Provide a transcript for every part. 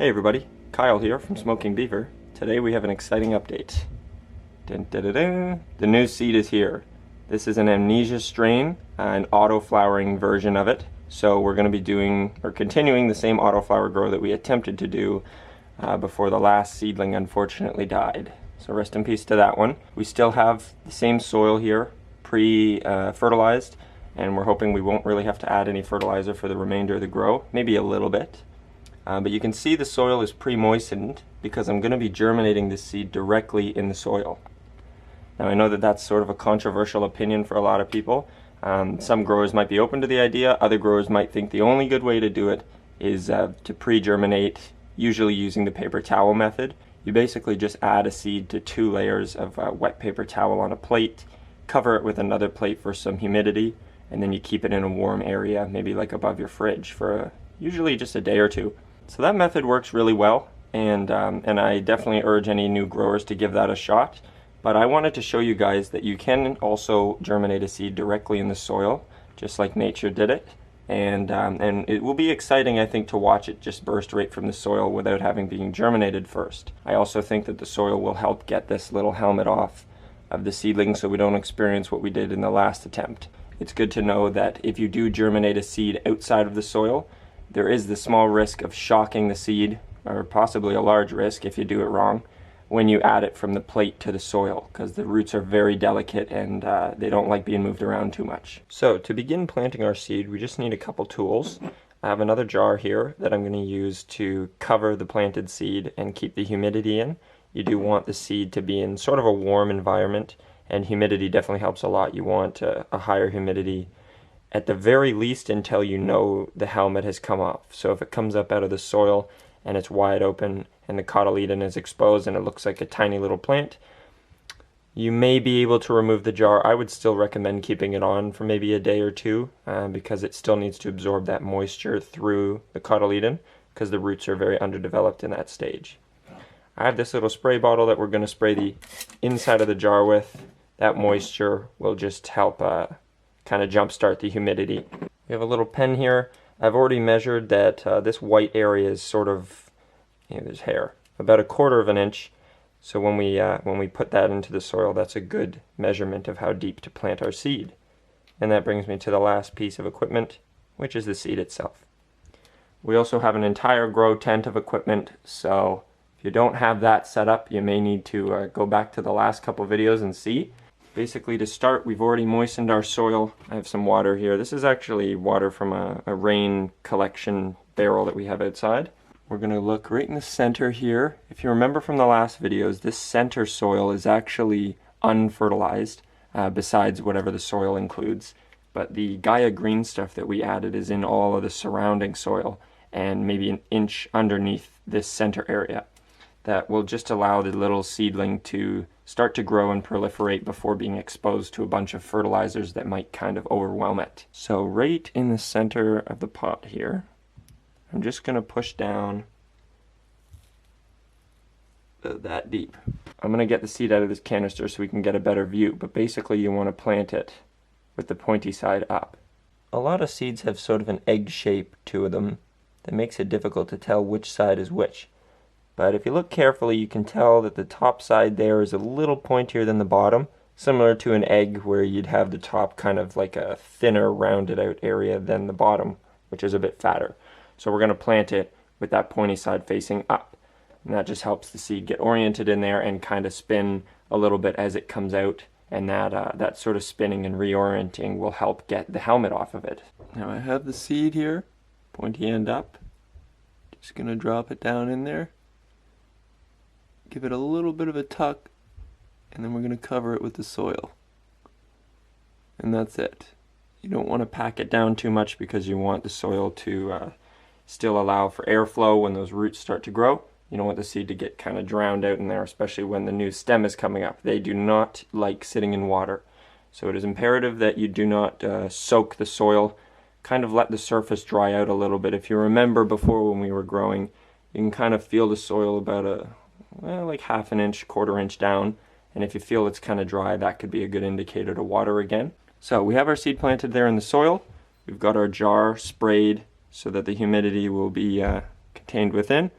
Hey everybody, Kyle here from Smoking Beaver. Today we have an exciting update. Dun, dun, dun, dun. The new seed is here. This is an Amnesia strain, an auto-flowering version of it. So we're going to be continuing the same auto-flower grow that we attempted to do before the last seedling unfortunately died. So rest in peace to that one. We still have the same soil here, pre-fertilized, and we're hoping we won't really have to add any fertilizer for the remainder of the grow, maybe a little bit. But you can see the soil is pre-moistened because I'm going to be germinating this seed directly in the soil. Now I know that that's sort of a controversial opinion for a lot of people. Some growers might be open to the idea, other growers might think the only good way to do it is to pre-germinate, usually using the paper towel method. You basically just add a seed to 2 layers of wet paper towel on a plate, cover it with another plate for some humidity, and then you keep it in a warm area, maybe like above your fridge for usually just a day or 2. So that method works really well, and I definitely urge any new growers to give that a shot. But I wanted to show you guys that you can also germinate a seed directly in the soil, just like nature did it. And it will be exciting, I think, to watch it just burst right from the soil without having been germinated first. I also think that the soil will help get this little helmet off of the seedling so we don't experience what we did in the last attempt. It's good to know that if you do germinate a seed outside of the soil, there is the small risk of shocking the seed, or possibly a large risk if you do it wrong, when you add it from the plate to the soil, because the roots are very delicate and they don't like being moved around too much. So to begin planting our seed, we just need a couple tools. I have another jar here that I'm going to use to cover the planted seed and keep the humidity in. You do want the seed to be in sort of a warm environment, and humidity definitely helps a lot. You want a higher humidity at the very least until you know the helmet has come off. So if it comes up out of the soil and it's wide open and the cotyledon is exposed and it looks like a tiny little plant, you may be able to remove the jar. I would still recommend keeping it on for maybe a day or 2 because it still needs to absorb that moisture through the cotyledon because the roots are very underdeveloped in that stage. I have this little spray bottle that we're going to spray the inside of the jar with. That moisture will just help kind of jumpstart the humidity. We have a little pen here. I've already measured that this white area is sort of, there's hair, about 1/4 of an inch. So when we put that into the soil, that's a good measurement of how deep to plant our seed. And that brings me to the last piece of equipment, which is the seed itself. We also have an entire grow tent of equipment, so if you don't have that set up, you may need to go back to the last couple videos and see. Basically, to start, we've already moistened our soil. I have some water here. This is actually water from a rain collection barrel that we have outside. We're going to look right in the center here. If you remember from the last videos, this center soil is actually unfertilized, besides whatever the soil includes. But the Gaia green stuff that we added is in all of the surrounding soil and maybe 1 inch underneath this center area. That will just allow the little seedling to start to grow and proliferate before being exposed to a bunch of fertilizers that might kind of overwhelm it. So right in the center of the pot here, I'm just going to push down that deep. I'm going to get the seed out of this canister so we can get a better view, but basically you want to plant it with the pointy side up. A lot of seeds have sort of an egg shape to them that makes it difficult to tell which side is which. But if you look carefully, you can tell that the top side there is a little pointier than the bottom, similar to an egg where you'd have the top kind of like a thinner, rounded out area than the bottom, which is a bit fatter. So we're going to plant it with that pointy side facing up. And that just helps the seed get oriented in there and kind of spin a little bit as it comes out. And that sort of spinning and reorienting will help get the helmet off of it. Now I have the seed here, pointy end up. Just going to drop it down in there. Give it a little bit of a tuck, and then we're going to cover it with the soil. And that's it. You don't want to pack it down too much because you want the soil to still allow for airflow when those roots start to grow. You don't want the seed to get kind of drowned out in there, especially when the new stem is coming up. They do not like sitting in water. So it is imperative that you do not soak the soil. Kind of let the surface dry out a little bit. If you remember before when we were growing, you can kind of feel the soil about like 1/2 inch, 1/4 inch down, and if you feel it's kind of dry, that could be a good indicator to water again. So we have our seed planted there in the soil. We've got our jar sprayed so that the humidity will be contained within.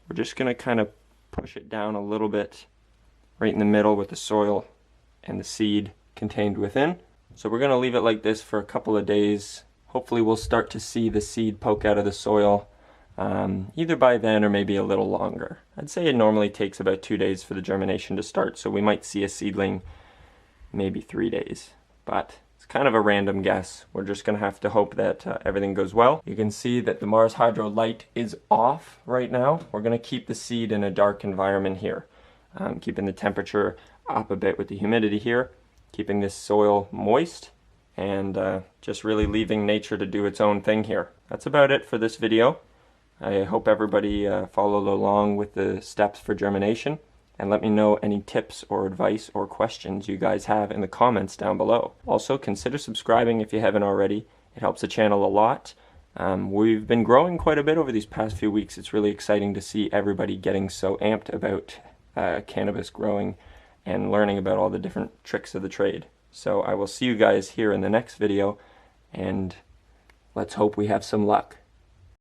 we're just going to kind of push it down a little bit right in the middle with the soil and the seed contained within. So we're going to leave it like this for a couple of days. Hopefully we'll start to see the seed poke out of the soil either by then or maybe a little longer. I'd say it normally takes about 2 days for the germination to start, so we might see a seedling maybe 3 days. But it's kind of a random guess. We're just going to have to hope that everything goes well. You can see that the Mars Hydro light is off right now. We're going to keep the seed in a dark environment here, keeping the temperature up a bit with the humidity here, keeping this soil moist, and just really leaving nature to do its own thing here. That's about it for this video. I hope everybody followed along with the steps for germination, and let me know any tips or advice or questions you guys have in the comments down below. Also, consider subscribing if you haven't already. It helps the channel a lot. We've been growing quite a bit over these past few weeks. It's really exciting to see everybody getting so amped about cannabis growing and learning about all the different tricks of the trade. So I will see you guys here in the next video, and let's hope we have some luck.